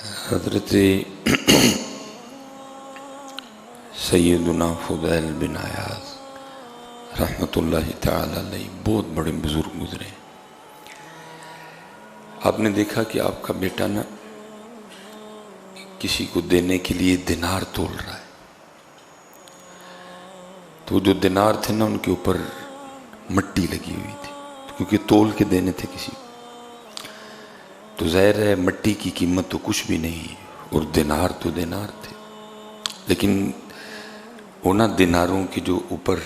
حضرت سیدنا فضیل بن عیاض رحمۃ اللہ تعالی علیہ بہت بڑے بزرگ گزرے ہیں۔ آپ نے دیکھا کہ آپ کا بیٹا نا کسی کو دینے کے لیے دینار تول رہا ہے، تو جو دینار تھے نا ان کے اوپر مٹی لگی ہوئی تھی، کیونکہ تول کے دینے تھے کسی کو، تو ظاہر ہے مٹی کی قیمت تو کچھ بھی نہیں، اور دینار تو دینار تھے، لیکن وہ نا دیناروں کے جو اوپر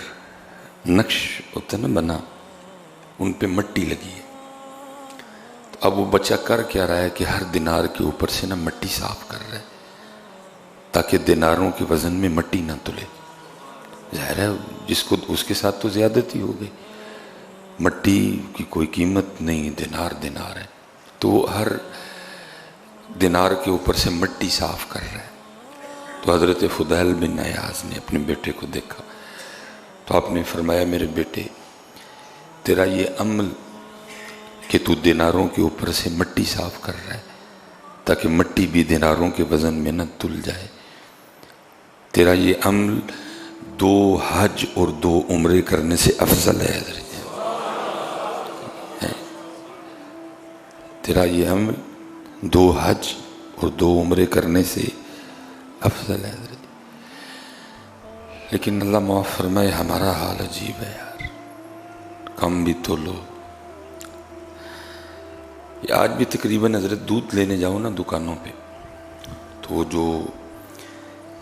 نقش ہوتا ہے نا بنا، ان پہ مٹی لگی ہے۔ تو اب وہ بچہ کر کیا رہا ہے کہ ہر دینار کے اوپر سے نا مٹی صاف کر رہا ہے تاکہ دیناروں کے وزن میں مٹی نہ تلے۔ ظاہر ہے جس کو اس کے ساتھ تو زیادتی ہو گئی، مٹی کی کوئی قیمت نہیں، دینار دینار ہے، تو وہ ہر دینار کے اوپر سے مٹی صاف کر رہا ہے۔ تو حضرت فضیل بن عیاض نے اپنے بیٹے کو دیکھا تو آپ نے فرمایا، میرے بیٹے تیرا یہ عمل کہ تو دیناروں کے اوپر سے مٹی صاف کر رہا ہے تاکہ مٹی بھی دیناروں کے وزن میں نہ تل جائے، تیرا یہ عمل 2 حج اور 2 عمرے کرنے سے افضل ہے حضرت، تیرا یہ عمل 2 حج اور 2 عمرے کرنے سے افضل ہے حضرت۔ لیکن اللہ معاف فرمائے ہمارا حال عجیب ہے یار، کم بھی تو لو۔ آج بھی تقریباً حضرت دودھ لینے جاؤ نا دکانوں پہ، تو وہ جو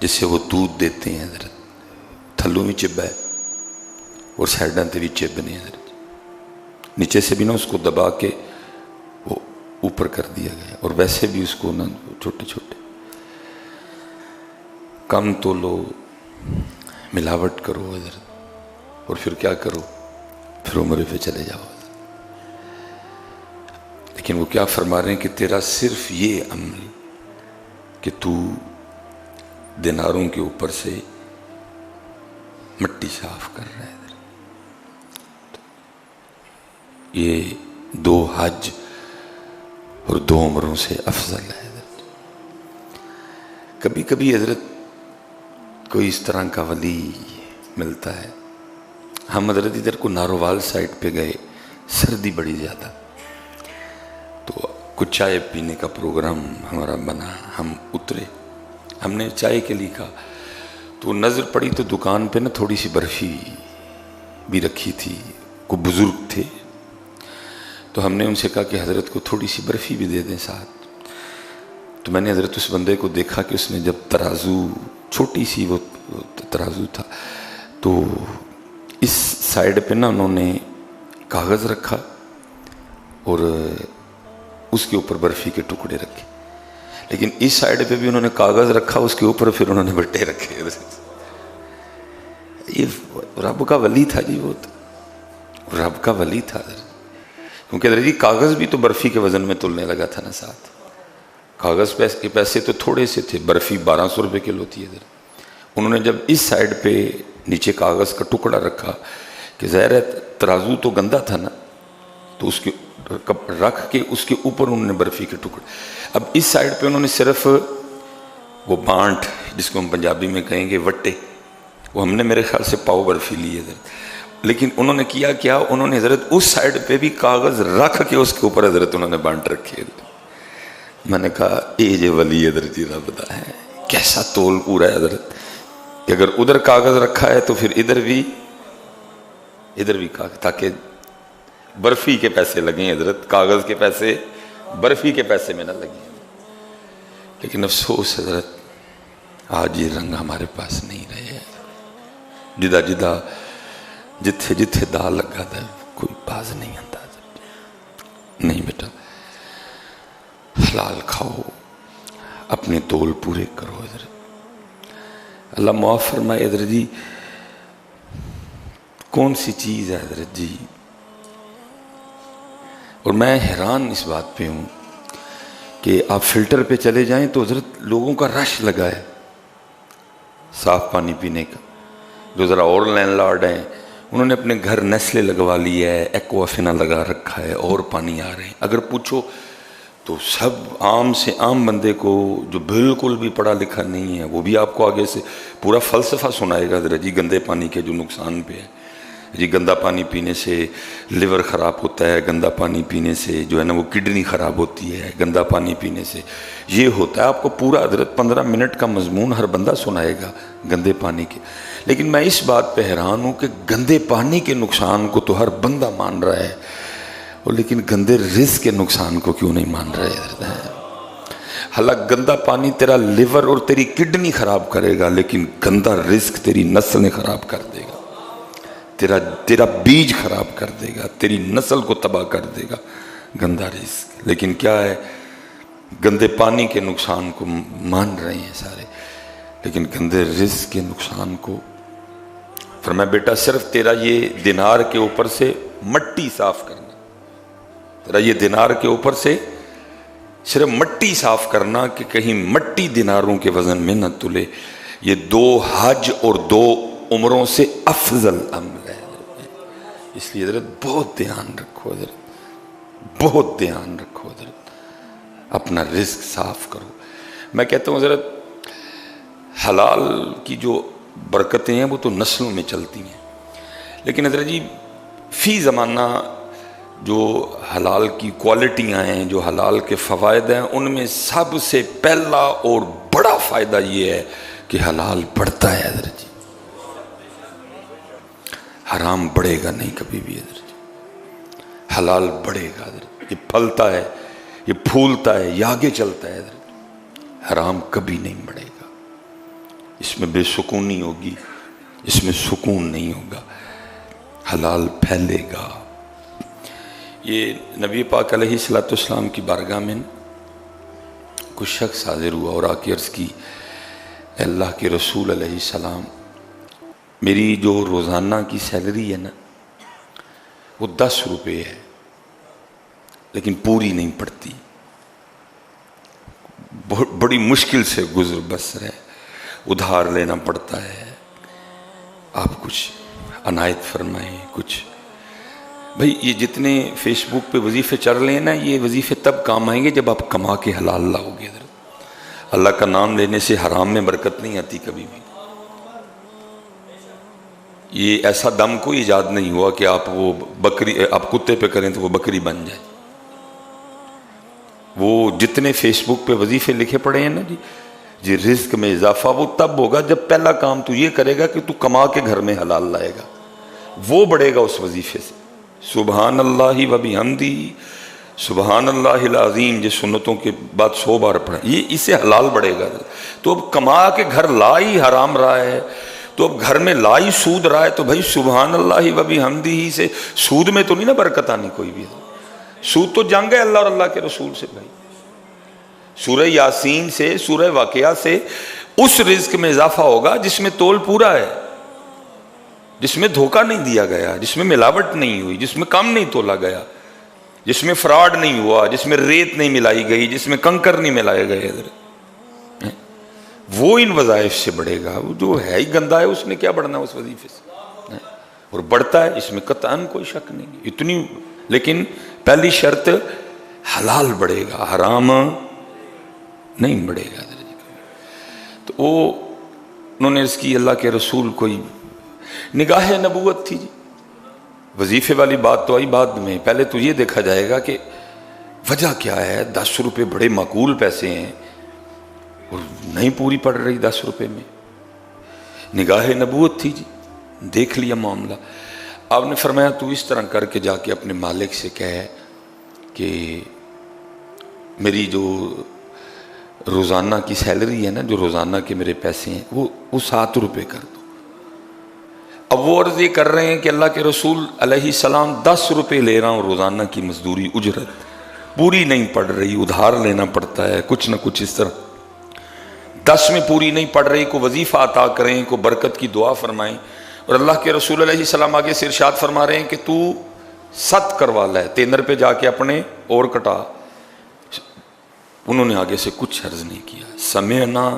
جس سے وہ دودھ دیتے ہیں حضرت، تھلوں میں چب ہے اور سائڈاں تے بھی چب نہیں حضرت، نیچے سے بھی نا اس کو دبا کے وہ اوپر کر دیا گیا، اور ویسے بھی اس کو نا چھوٹے چھوٹے، کم تو لو، ملاوٹ کرو حضرت، اور پھر کیا کرو، پھر عمرے پہ چلے جاؤ۔ لیکن وہ کیا فرما رہے ہیں کہ تیرا صرف یہ عمل کہ تو دیناروں کے اوپر سے مٹی صاف کر رہا ہے، یہ 2 حج اور 2 عمروں سے افضل ہے حضرت۔ کبھی کبھی حضرت کوئی اس طرح کا ولی ملتا ہے، ہم حضرت ادھر کو نارووال سائڈ پہ گئے، سردی بڑی زیادہ، تو کچھ چائے پینے کا پروگرام ہمارا بنا، ہم اترے، ہم نے چائے کے لیے کہا، تو نظر پڑی تو دکان پہ نا تھوڑی سی برفی بھی رکھی تھی، کوئی بزرگ تھے، تو ہم نے ان سے کہا کہ حضرت کو تھوڑی سی برفی بھی دے دیں ساتھ۔ تو میں نے حضرت اس بندے کو دیکھا کہ اس نے جب ترازو، چھوٹی سی وہ ترازو تھا، تو اس سائڈ پہ نا انہوں نے کاغذ رکھا اور اس کے اوپر برفی کے ٹکڑے رکھے، لیکن اس سائڈ پہ بھی انہوں نے کاغذ رکھا، اس کے اوپر پھر انہوں نے بٹے رکھے۔ یہ رب کا ولی تھا جی، وہ رب کا ولی تھا، کیونکہ حضرت جی کاغذ بھی تو برفی کے وزن میں تلنے لگا تھا نا ساتھ، کاغذ کے پیسے تو تھوڑے سے تھے، برفی 1200 روپے کلو تھی حضرت۔ انہوں نے جب اس سائڈ پہ نیچے کاغذ کا ٹکڑا رکھا کہ ظاہر ہے ترازو تو گندا تھا نا، تو اس کے رکھ کے اس کے اوپر انہوں نے برفی کے ٹکڑے، اب اس سائڈ پہ انہوں نے صرف وہ بانٹ، جس کو ہم پنجابی میں کہیں گے وٹے، وہ ہم نے میرے خیال سے پاؤ برفی لی حضرت، لیکن انہوں نے کیا انہوں نے حضرت اس سائڈ پہ بھی کاغذ رکھ کے اس کے اوپر حضرت انہوں نے بانٹ رکھے۔ میں نے کہا اے جے ولی حضرت جی رب دا ہے، کیسا تول پورا ہے حضرت، کہ اگر ادھر کاغذ رکھا ہے تو پھر ادھر بھی کاغذ، تاکہ برفی کے پیسے لگیں حضرت، کاغذ کے پیسے برفی کے پیسے میں نہ لگیں۔ لیکن افسوس حضرت آج یہ رنگ ہمارے پاس نہیں رہے، جدہ جتھے جتھے دا لگا تھا کوئی باز نہیں آتا حضرت۔ نہیں بیٹا، حلال کھاؤ، اپنے تول پورے کرو حضرت۔ اللہ معاف فرمائے حضرت جی، کون سی چیز ہے حضرت جی، اور میں حیران اس بات پہ ہوں کہ آپ فلٹر پہ چلے جائیں تو حضرت لوگوں کا رش لگا ہے صاف پانی پینے کا، جو ذرا اور لینڈ لارڈ ہیں انہوں نے اپنے گھر نیسلے لگوا لی ہے، ایکوا فینا لگا رکھا ہے، اور پانی آ رہے ہیں، اگر پوچھو تو سب عام سے عام بندے کو جو بالکل بھی پڑھا لکھا نہیں ہے وہ بھی آپ کو آگے سے پورا فلسفہ سنائے گا ذرا جی گندے پانی کے جو نقصان پہ ہے، جی گندا پانی پینے سے لیور خراب ہوتا ہے، گندا پانی پینے سے جو ہے نا وہ کڈنی خراب ہوتی ہے، گندا پانی پینے سے یہ ہوتا ہے، آپ کو پورا حضرت 15 منٹ کا مضمون ہر بندہ سنائے گا گندے پانی کے۔ لیکن میں اس بات پہ حیران ہوں کہ گندے پانی کے نقصان کو تو ہر بندہ مان رہا ہے، اور لیکن گندے رزق کے نقصان کو کیوں نہیں مان رہے حضرت؟ حالانکہ گندا پانی تیرا لیور اور تیری کڈنی خراب کرے گا، لیکن گندا رزق تیری نسلیں خراب کر دے گا، تیرا بیج خراب کر دے گا، تیری نسل کو تباہ کر دے گا گندا رزق۔ لیکن کیا ہے، گندے پانی کے نقصان کو مان رہے ہیں سارے، لیکن گندے رزق کے نقصان کو فرمایا بیٹا صرف تیرا یہ دینار کے اوپر سے مٹی صاف کرنا، تیرا یہ دینار کے اوپر سے صرف مٹی صاف کرنا کہ کہیں مٹی دیناروں کے وزن میں نہ تلے، یہ 2 حج اور 2 عمروں سے افضل عمل ہے۔ اس لیے حضرت بہت دھیان رکھو، حضرت بہت دھیان رکھو، حضرت اپنا رزق صاف کرو۔ میں کہتا ہوں حضرت حلال کی جو برکتیں ہیں وہ تو نسلوں میں چلتی ہیں، لیکن حضرت جی فی زمانہ جو حلال کی کوالٹیاں ہیں، جو حلال کے فوائد ہیں، ان میں سب سے پہلا اور بڑا فائدہ یہ ہے کہ حلال بڑھتا ہے حضرت جی، حرام بڑھے گا نہیں کبھی بھی حضرت جی، حلال بڑھے گا حضرت، یہ پھلتا ہے، یہ پھولتا ہے، یہ آگے چلتا ہے حضرت، حرام کبھی نہیں بڑھے گا، اس میں بے سکونی ہوگی، اس میں سکون نہیں ہوگا، حلال پھیلے گا۔ یہ نبی پاک علیہ السلام کی بارگاہ میں کچھ شخص حاضر ہوا اور آ کے عرض کی، اے اللہ کے رسول علیہ السلام، میری جو روزانہ کی سیلری ہے نا وہ 10 روپے ہے، لیکن پوری نہیں پڑتی، بڑی مشکل سے گزر بسر ہے، ادھار لینا پڑتا ہے، آپ کچھ عنایت فرمائیں کچھ۔ بھئی یہ جتنے فیس بک پہ وظیفے چل رہے ہیں نا، یہ وظیفے تب کام آئیں گے جب آپ کما کے حلال لاؤ گے حضرت۔ اللہ کا نام لینے سے حرام میں برکت نہیں آتی کبھی بھی، یہ ایسا دم کوئی ایجاد نہیں ہوا کہ آپ وہ بکری آپ کتے پہ کریں تو وہ بکری بن جائے۔ وہ جتنے فیس بک پہ وظیفے لکھے پڑے ہیں نا جی رزق میں اضافہ وہ تب ہوگا جب پہلا کام تو یہ کرے گا کہ تو کما کے گھر میں حلال لائے گا، وہ بڑھے گا اس وظیفے سے۔ سبحان اللہ و بحمدہ سبحان اللہ العظیم، جس سنتوں کے بعد 100 بار پڑھیں، یہ اس سے حلال بڑھے گا۔ تو اب کما کے گھر لائی حرام رہا ہے، تو اب گھر میں لائی سود رہا ہے، تو بھائی سبحان اللہ و بحمدہ سے سود میں تو نہیں نا برکت آنی کوئی بھی، سود تو جنگ ہے اللہ اور اللہ کے رسول سے۔ بھائی سورہ یاسین سے، سورہ واقعہ سے اس رزق میں اضافہ ہوگا جس میں تول پورا ہے، جس میں دھوکہ نہیں دیا گیا، جس میں ملاوٹ نہیں ہوئی، جس میں کم نہیں تولا گیا، جس میں فراڈ نہیں ہوا، جس میں ریت نہیں ملائی گئی، جس میں کنکر نہیں ملائے گئے، وہ ان وظائف سے بڑھے گا۔ وہ جو ہے ہی گندا ہے اس نے کیا بڑھنا اس وظیفے سے، اور بڑھتا ہے، اس میں قطعاً کوئی شک نہیں اتنی۔ لیکن پہلی شرط حلال بڑھے گا، حرام نہیں بڑھے گا۔ تو وہ انہوں نے اس کی اللہ کے رسول کوئی نگاہ نبوت تھی جی، وظیفے والی بات تو آئی بعد میں، پہلے تو یہ دیکھا جائے گا کہ وجہ کیا ہے۔ 10 روپے بڑے معقول پیسے ہیں اور نہیں پوری پڑ رہی 10 روپے میں، نگاہ نبوت تھی جی، دیکھ لیا معاملہ۔ آپ نے فرمایا تو اس طرح کر کے جا کے اپنے مالک سے کہے کہ میری جو روزانہ کی سیلری ہے نا، جو روزانہ کے میرے پیسے ہیں وہ 7 روپے کر دو۔ اب وہ عرض یہ کر رہے ہیں کہ اللہ کے رسول علیہ السلام 10 روپے لے رہا ہوں روزانہ کی مزدوری اجرت، پوری نہیں پڑ رہی، ادھار لینا پڑتا ہے کچھ نہ کچھ اس طرح، 10 میں پوری نہیں پڑ رہی، کو وظیفہ عطا کریں، کو برکت کی دعا فرمائیں۔ اور اللہ کے رسول علیہ السلام آگے سے ارشاد فرما رہے ہیں کہ تو 7 کروا لے، تینر پہ جا کے اپنے اور کٹا۔ انہوں نے آگے سے کچھ عرض نہیں کیا، سمعنا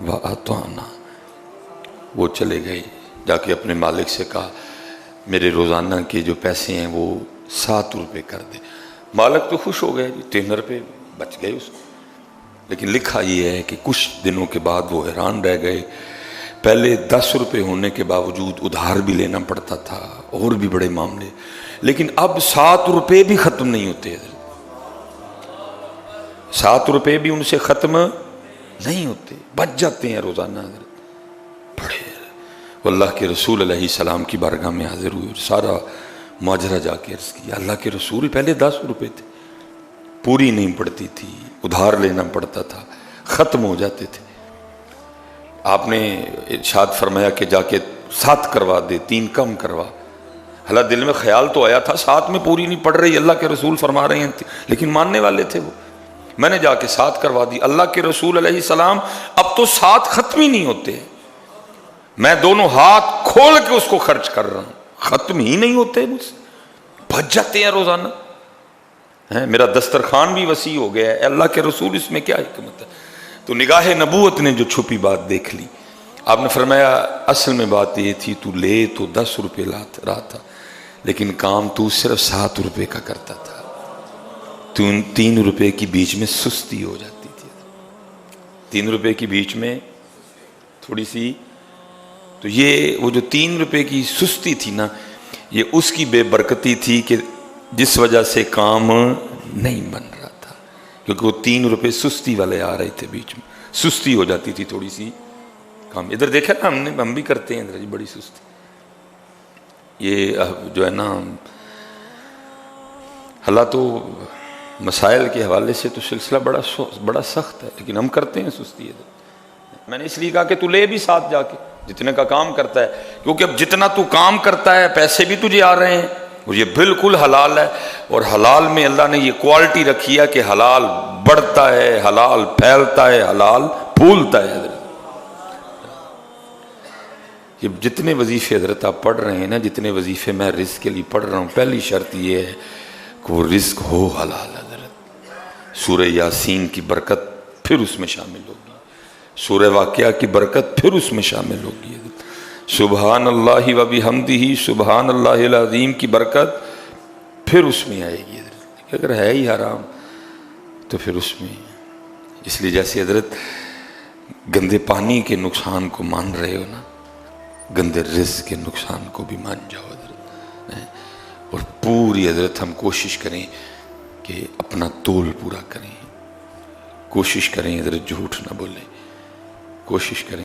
و اطعنا، وہ چلے گئے، جا کے اپنے مالک سے کہا میرے روزانہ کے جو پیسے ہیں وہ 7 روپے کر دے۔ مالک تو خوش ہو گئے، تینر پہ بچ گئے اس کو. لیکن لکھا یہ ہے کہ کچھ دنوں کے بعد وہ حیران رہ گئے. پہلے 10 روپے ہونے کے باوجود ادھار بھی لینا پڑتا تھا اور بھی بڑے معاملے, لیکن اب 7 روپے بھی ختم نہیں ہوتے حضرت. 7 روپے بھی ان سے ختم نہیں ہوتے, بچ جاتے ہیں روزانہ حضرت. بڑے وہ اللہ کے رسول علیہ السلام کی بارگاہ میں حاضر ہوئے اور سارا ماجرا جا کے عرض کیا. اللہ کے رسول پہلے 10 روپے تھے, پوری نہیں پڑتی تھی, ادھار لینا پڑتا تھا, ختم ہو جاتے تھے. آپ نے ارشاد فرمایا کہ جا کے 7 کروا دے, 3 کم کروا. حالانکہ دل میں خیال تو آیا تھا 7 میں پوری نہیں پڑ رہی, اللہ کے رسول فرما رہے ہیں, لیکن ماننے والے تھے وہ. میں نے جا کے 7 کروا دی. اللہ کے رسول علیہ السلام اب تو 7 ختم ہی نہیں ہوتے, میں دونوں ہاتھ کھول کے اس کو خرچ کر رہا ہوں, ختم ہی نہیں ہوتے مجھ سے, بچ جاتے ہیں روزانہ. میرا دسترخوان بھی وسیع ہو گیا ہے. اللہ کے رسول اس میں کیا حکمت ہے؟ تو نگاہ نبوت نے جو چھپی بات دیکھ لی. آپ نے فرمایا اصل میں بات یہ تھی, تو لے تو 10 روپے رہا تھا, لیکن کام تو صرف 7 روپے کا کرتا تھا. تو 3 روپے کی بیچ میں سستی ہو جاتی تھی, 3 روپے کی بیچ میں تھوڑی سی. تو یہ وہ جو 3 روپے کی سستی تھی نا, یہ اس کی بے برکتی تھی کہ جس وجہ سے کام نہیں بن رہا تھا, کیونکہ وہ 3 روپے سستی والے آ رہے تھے بیچ میں, سستی ہو جاتی تھی تھوڑی سی کام. ادھر دیکھا نا ہم بھی کرتے ہیں ادھر جی, بڑی سستی. یہ جو ہے نا اللہ تو مسائل کے حوالے سے تو سلسلہ بڑا سخت ہے, لیکن ہم کرتے ہیں سستی. میں نے اس لیے کہا کہ تو لے بھی ساتھ جا کے جتنے کا کام کرتا ہے, کیونکہ اب جتنا تو کام کرتا ہے پیسے بھی تجھے آ رہے ہیں, اور یہ بالکل حلال ہے. اور حلال میں اللہ نے یہ کوالٹی رکھی ہے کہ حلال بڑھتا ہے, حلال پھیلتا ہے, حلال پھولتا ہے. حضرت یہ جتنے وظیفے حضرت آپ پڑھ رہے ہیں نا, جتنے وظیفے میں رزق کے لیے پڑھ رہا ہوں, پہلی شرط یہ ہے کہ وہ رزق ہو حلال. حضرت سورہ یاسین کی برکت پھر اس میں شامل ہوگی, سورہ واقعہ کی برکت پھر اس میں شامل ہوگی. سبحان اللہ و بحمدہ سبحان اللہ العظیم کی برکت پھر اس میں آئے گی. اگر ہے ہی حرام تو پھر اس میں, اس لیے جیسے حضرت گندے پانی کے نقصان کو مان رہے ہو نا, گندے رزق کے نقصان کو بھی مان جاؤ حضرت. اور پوری حضرت ہم کوشش کریں کہ اپنا تول پورا کریں, کوشش کریں حضرت جھوٹ نہ بولیں, کوشش کریں.